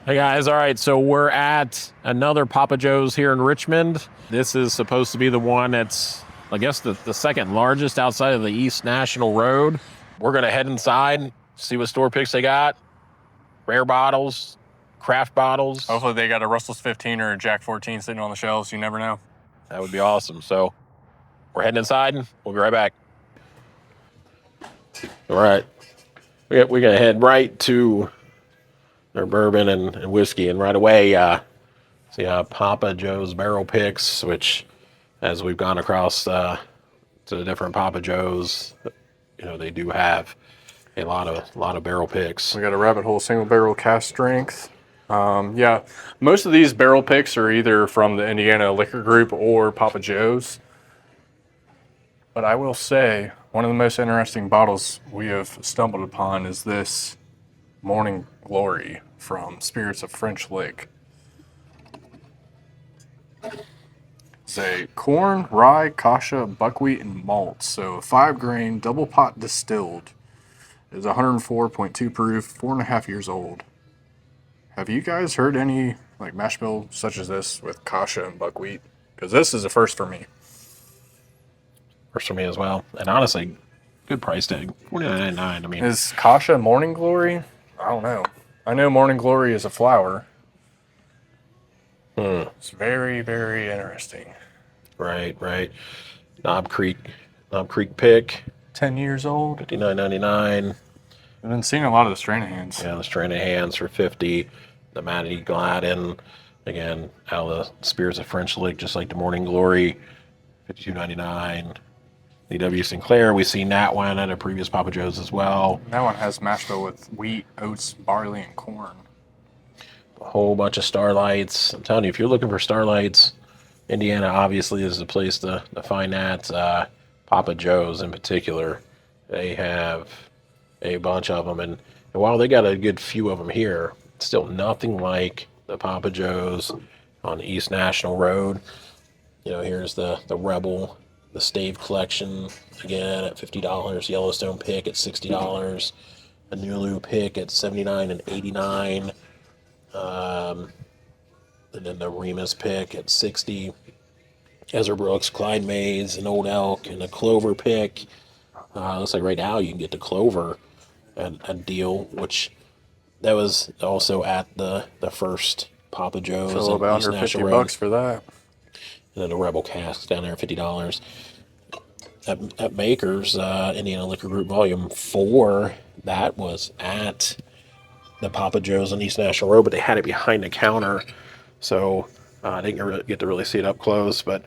Hey guys, all right, so we're at another Papa Joe's here in Richmond. This is supposed to be the one that's, I guess, the second largest outside of the East National Road. We're gonna head inside, see what store picks they got. Rare bottles, craft bottles. Hopefully they got a Russell's 15 or a Jack 14 sitting on the shelves. You never know. That would be awesome. So we're heading inside, we'll be right back. All right, we're gonna head right to their bourbon and whiskey, and right away, see Papa Joe's barrel picks, which, as we've gone across to the different Papa Joe's, you know, they do have a lot of barrel picks. We got a Rabbit Hole single barrel cast strength. Yeah, most of these barrel picks are either from the Indiana Liquor Group or Papa Joe's. But I will say, one of the most interesting bottles we have stumbled upon is this Morning Glory from Spirits of French Lick. It's a corn, rye, kasha, buckwheat, and malt. So 5-grain, double pot distilled. It is 104.2 proof, 4.5 years old. Have you guys heard any like mash bill such as this with kasha and buckwheat? Because this is a first for me. First for me as well, and honestly, good price tag, $49.99. I mean, Is kasha Morning Glory? I don't know. I know Morning Glory is a flower. It's very, very interesting. right. Knob Creek pick, 10 years old. $59.99. I've been seeing a lot of the Stranahan's. Yeah, the Stranded Hands for $50. The Matty Gladden, again, out of the Spirits of French Lick, just like the Morning Glory, $52.99. The W. Sinclair, we've seen that one at a previous Papa Joe's as well. That one has mash bill with wheat, oats, barley, and corn. A whole bunch of Starlights. I'm telling you, if you're looking for Starlights, Indiana obviously is the place to find that. Papa Joe's in particular, they have a bunch of them, and while they got a good few of them here, it's still nothing like the Papa Joe's on East National Road. You know, here's the Rebel, the Stave Collection, again at $50. Yellowstone Pick at $60. A Nulu Pick at $79 and $89. And then the Remus Pick at $60. Ezra Brooks, Clyde Mays, an Old Elk, and a Clover Pick. Looks like right now you can get the Clover at a deal, which that was also at the first Papa Joe's. So about East under National $50 Road. for that. And then the Rebel Cask down there at $50. At Baker's, Indiana Liquor Group Volume 4, that was at the Papa Joe's on East National Road, but they had it behind the counter, so I didn't get to really see it up close. But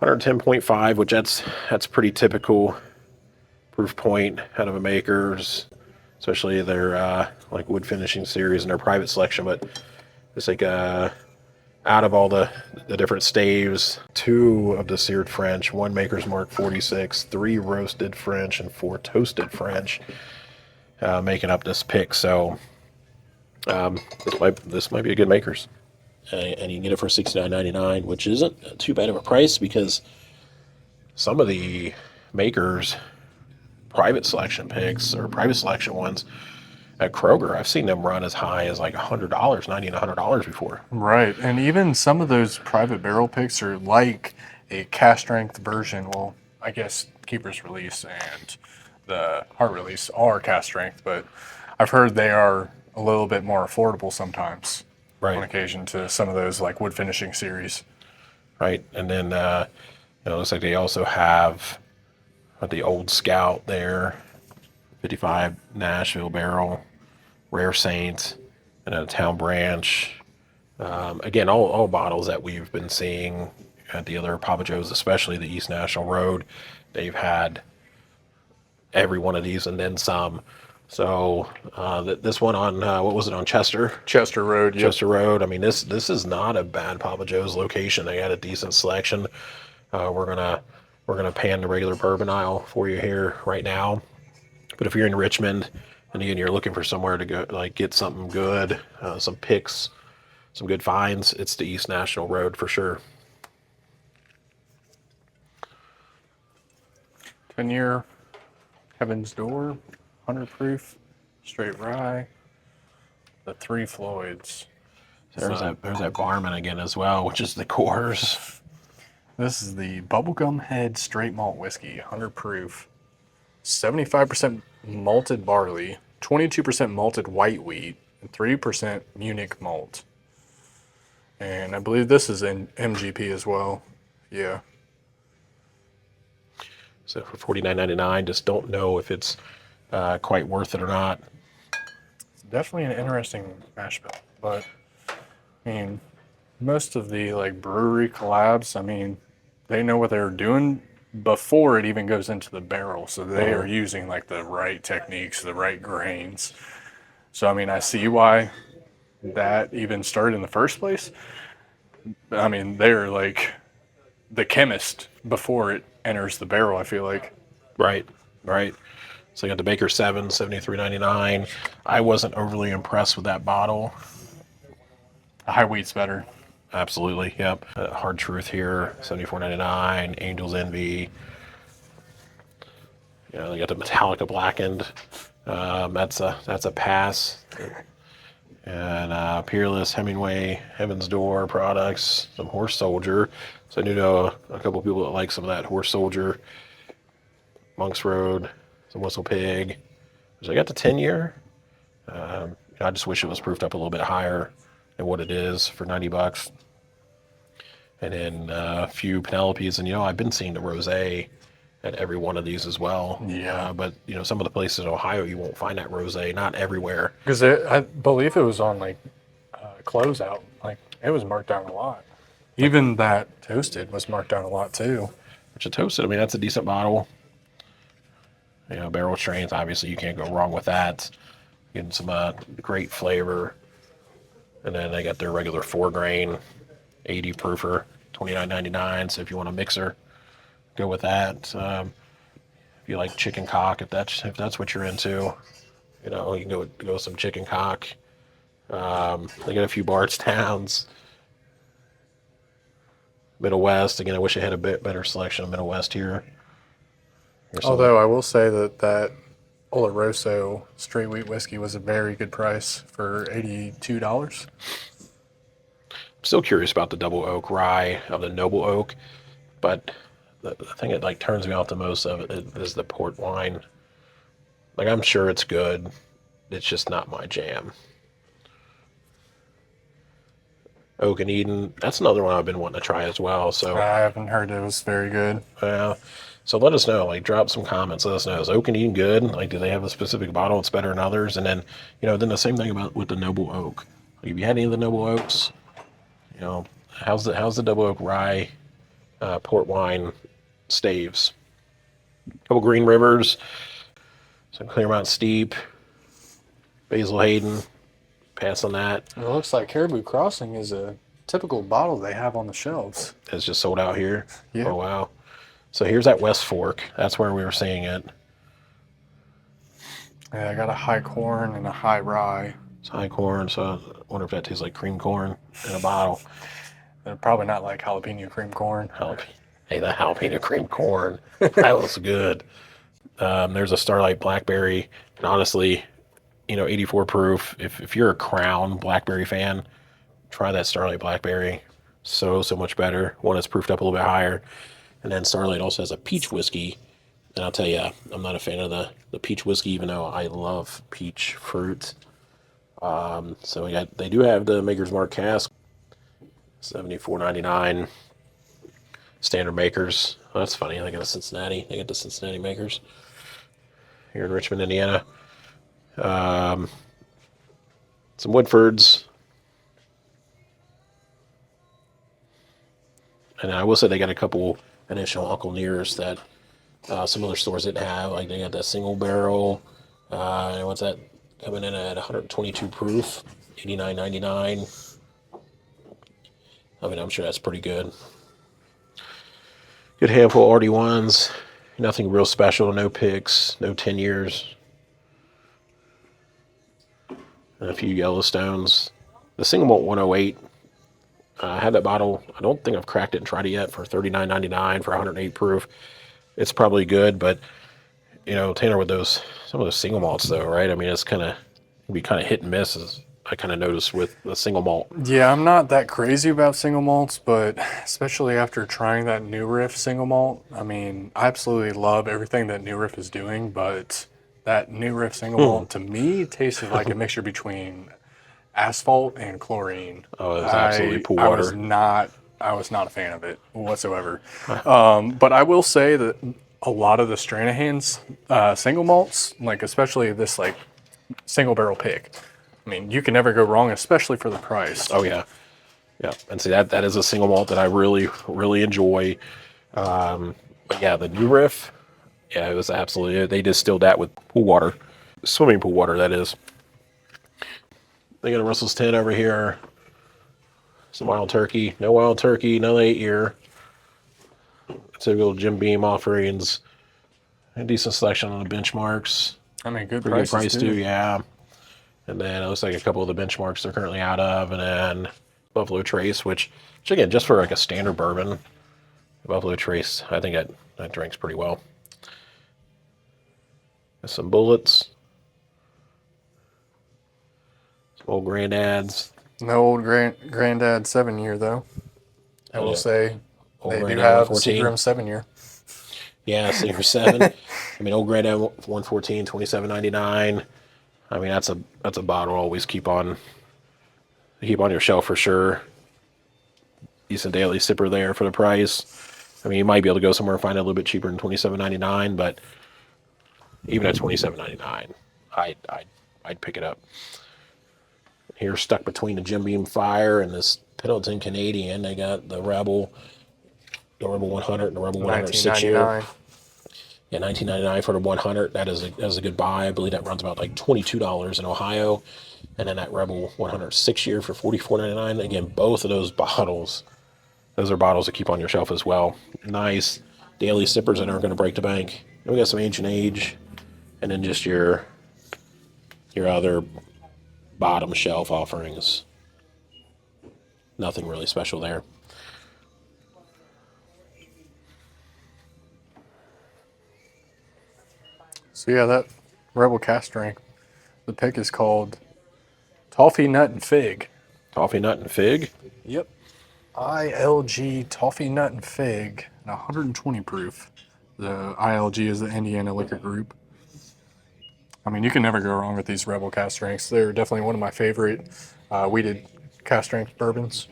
110.5, which that's pretty typical proof point out of a Maker's, especially their like wood finishing series and their private selection. But it's like out of all the different staves, 2 of the seared French, 1 Maker's Mark 46, 3 roasted French, and 4 toasted French, making up this pick. So this might be a good Maker's, and you can get it for $69.99, which isn't too bad of a price, because some of the Maker's private selection picks or private selection ones at Kroger, I've seen them run as high as like $100, $90 and $100 before. Right, and even some of those private barrel picks are like a cast strength version. Well, I guess Keeper's Release and the Heart Release are cast strength, but I've heard they are a little bit more affordable sometimes. Right. On occasion to some of those like wood finishing series. Right, and then it looks like they also have the Old Scout there, 55 Nashville barrel, Rare Saint, and a Town Branch. Again, all bottles that we've been seeing at the other Papa Joe's, especially the East National Road. They've had every one of these and then some. So this one on what was it, on Chester? Chester Road. Yep. Chester Road. I mean, this is not a bad Papa Joe's location. They had a decent selection. We're gonna pan the regular bourbon aisle for you here right now. But if you're in Richmond and again you're looking for somewhere to go, like get something good, some picks, some good finds, it's the East National Road for sure. 10-year Heaven's Door, 100 proof, straight rye. The Three Floyds. There's that Barman again as well, which is the Coors. This is the Bubblegum Head Straight Malt Whiskey, 100 proof, 75% malted barley, 22% malted white wheat, and 3% Munich malt. And I believe this is in MGP as well. Yeah. So for $49.99, just don't know if it's quite worth it or not. It's definitely an interesting mash bill, but I mean, most of the like brewery collabs, I mean, they know what they're doing before it even goes into the barrel. So they are using like the right techniques, the right grains. So, I mean, I see why that even started in the first place. I mean, they're like the chemist before it enters the barrel, I feel like. Right. So you got the Baker 7, $73.99. I wasn't overly impressed with that bottle. The high wheat's better. Absolutely, yep. Hard Truth here, $74.99. Angel's Envy. You know, they got the Metallica Blackened. That's a pass. And Peerless, Hemingway, Heaven's Door products, some Horse Soldier. So I do know a couple of people that like some of that Horse Soldier. Monk's Road, some Whistle Pig. So I got the 10-year. I just wish it was proofed up a little bit higher than what it is for $90. And then a few Penelopes, and I've been seeing the rosé at every one of these as well. Yeah. But some of the places in Ohio you won't find that rosé, not everywhere. Because I believe it was on like closeout. Like it was marked down a lot. Even that Toasted was marked down a lot too. Which a Toasted, I mean, that's a decent bottle. Barrel strength, obviously you can't go wrong with that. Getting some great flavor. And then they got their regular 4-grain 80 proofer, $29.99. So if you want a mixer, go with that. If you like chicken cock, if that's what you're into, you can go with some chicken cock. They got a few Bardstowns. Middle West, again, I wish I had a bit better selection of Middle West here. Although I will say that Oloroso straight wheat whiskey was a very good price for $82. I'm still curious about the double oak rye of the Noble Oak, but the thing that like turns me off the most of it is the port wine. Like, I'm sure it's good. It's just not my jam. Oak and Eden, that's another one I've been wanting to try as well. So I haven't heard it was very good. So let us know. Like, drop some comments. Let us know. Is Oak and Eden good? Like, do they have a specific bottle that's better than others? And then, then the same thing with the Noble Oak. Like, have you had any of the Noble Oaks? How's the Double Oak Rye port wine staves? Couple Green Rivers, some Claremont Steep, Basil Hayden. Pass on that. It looks like Caribou Crossing is a typical bottle they have on the shelves. It's just sold out here. Yeah. Oh wow. So here's that West Fork. That's where we were seeing it. Yeah, I got a high corn and a high rye. It's high corn, so I wonder if that tastes like cream corn in a bottle. They're probably not like jalapeno cream corn. Hey, that jalapeno cream corn. That looks good. There's a Starlight Blackberry. And honestly, 84 proof. If you're a Crown Blackberry fan, try that Starlight Blackberry. So much better. One is proofed up a little bit higher. And then Starlight also has a peach whiskey. And I'll tell you, I'm not a fan of the peach whiskey, even though I love peach fruit. So they do have the Maker's Mark cask, $74.99. Standard Makers. Oh, that's funny. They got the Cincinnati Makers here in Richmond, Indiana. Some Woodfords. And I will say they got a couple additional Uncle Nears that some other stores didn't have. Like, they got that single barrel. And what's that? Coming in at 122 proof, $89.99. I mean, I'm sure that's pretty good. Good handful of RD1s. Nothing real special. No picks. No 10 years. And a few Yellowstones. The single malt 108. I had that bottle. I don't think I've cracked it and tried it yet for $39.99 for 108 proof. It's probably good, but Tanner, with some of those single malts though, right? I mean, it's be kind of hit and miss I kind of noticed with the single malt. Yeah, I'm not that crazy about single malts, but especially after trying that New Riff single malt, I mean, I absolutely love everything that New Riff is doing, but that New Riff single malt to me tasted like a mixture between asphalt and chlorine. Oh, it was absolutely pool I was water. not I was not a fan of it whatsoever. But I will say that a lot of the Stranahan's single malts, like especially this like single barrel pick, I mean, you can never go wrong, especially for the price. Oh yeah, yeah. And see that is a single malt that I really enjoy. But yeah, the New Riff, yeah, it was absolutely. They distilled that with pool water, swimming pool water. That is. They got a Russell's 10 over here. Some wild turkey. No wild turkey. No 8-year. Typical Jim Beam offerings. A decent selection on the benchmarks. I mean, good Pretty good prices price too, yeah. And then it looks like a couple of the benchmarks they're currently out of. And then Buffalo Trace, which again, just for like a standard bourbon, Buffalo Trace, I think that drinks pretty well. There's some bullets. Some old granddads. No old granddad 7-year though. I will say Old they do Granddad have 114. Seagram 7-year. Yeah, Saver 7. I mean, old Granddad 114, $27.99. I mean, that's a bottle always keep on your shelf for sure. Decent daily sipper there for the price. I mean, you might be able to go somewhere and find it a little bit cheaper than $27.99, but even at $27.99, I'd pick it up. Here, stuck between the Jim Beam Fire and this Pendleton Canadian, they got the Rebel 100 and the Rebel 100 6-year. $19.99. Yeah, $19.99 for the 100. That is a good buy. I believe that runs about like $22 in Ohio. And then that Rebel 100 6-year for $44.99. Again, both of those bottles, those are bottles to keep on your shelf as well. Nice daily sippers that aren't going to break the bank. Then we got some Ancient Age, and then just your other bottom shelf offerings. Nothing really special there. So yeah, that Rebel cast strength. The pick is called Toffee Nut and Fig. Toffee Nut and Fig. Yep. ILG Toffee Nut and Fig, and 120 proof. The ILG is the Indiana Liquor Group. I mean, you can never go wrong with these Rebel cast strengths. They're definitely one of my favorite weeded cast strength bourbons.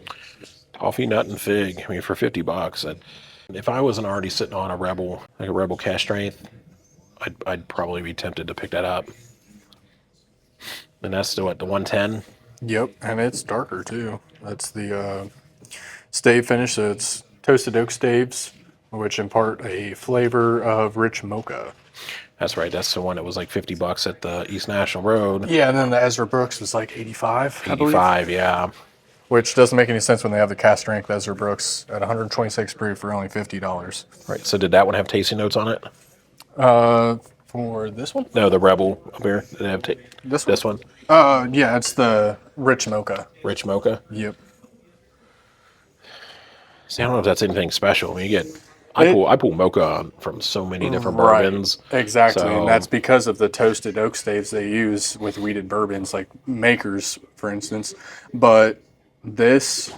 Toffee Nut and Fig. I mean, for $50. And if I wasn't already sitting on a Rebel, like a Rebel Cash Strength, I'd probably be tempted to pick that up. And that's still at the 110. Yep, and it's darker too. That's the stave finish. So it's toasted oak staves, which impart a flavor of rich mocha. That's right. That's the one that was like $50 at the East National Road. Yeah, and then the Ezra Brooks was like 85, I believe. 85, yeah. Which doesn't make any sense when they have the cast strength Ezra Brooks at 126 proof for only $50. Right. So did that one have tasting notes on it? For this one? No, the Rebel beer. Did it have This one? one? Yeah, it's the rich mocha. Rich mocha. Yep. See, I don't know if that's anything special. I mean, I pull mocha from so many different bourbons. Exactly, So, and that's because of the toasted oak staves they use with weeded bourbons, like Makers, for instance. But this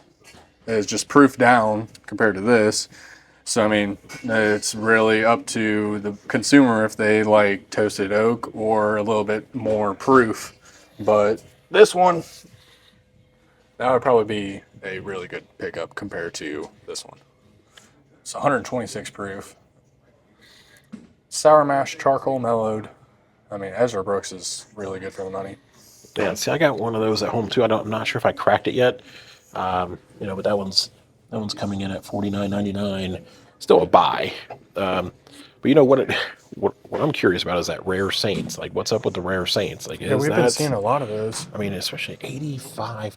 is just proof down compared to this. So, I mean, it's really up to the consumer if they like toasted oak or a little bit more proof. But this one, that would probably be a really good pickup compared to this one. It's 126 proof. Sour mash, charcoal mellowed. I mean, Ezra Brooks is really good for the money. yeah, see, I got one of those at home too. I'm not sure if I cracked it yet. But that one's coming in at $49.99. Still a buy. But you know what I'm curious about is that Rare Saints. Like, what's up with the Rare Saints? Like, Yeah, we've been seeing a lot of those. I mean, especially $85.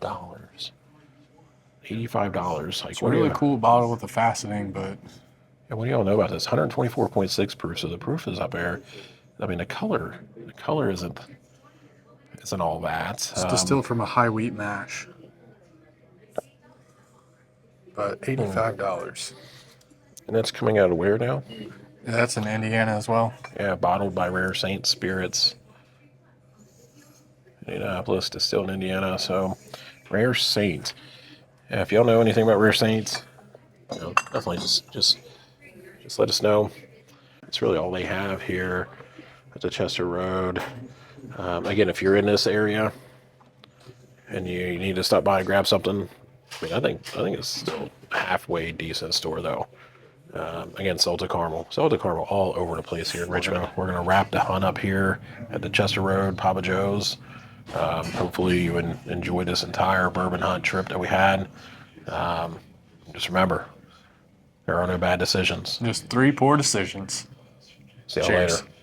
$85. Like, It's a really cool bottle with the faceting, but what do y'all know about this? 124.6 proof, so the proof is up there. I mean, the color isn't all that. it's distilled from a high wheat mash. But $85. And that's coming out of where now? Yeah, that's in Indiana as well. Yeah, bottled by Rare Saint Spirits. Indianapolis, distilled in Indiana. So, Rare Saint. Yeah, if y'all know anything about Rare Saints, definitely just let us know. That's really all they have here at the Chester Road. Again, if you're in this area and you need to stop by and grab something, I mean, I think it's still a halfway decent store though. Again, salted caramel all over the place here in Richmond. We're gonna wrap the hunt up here at the Chester Road, Papa Joe's. Hopefully you enjoy this entire bourbon hunt trip that we had. Just remember, there are no bad decisions. Just 3 poor decisions. See y'all Cheers. later.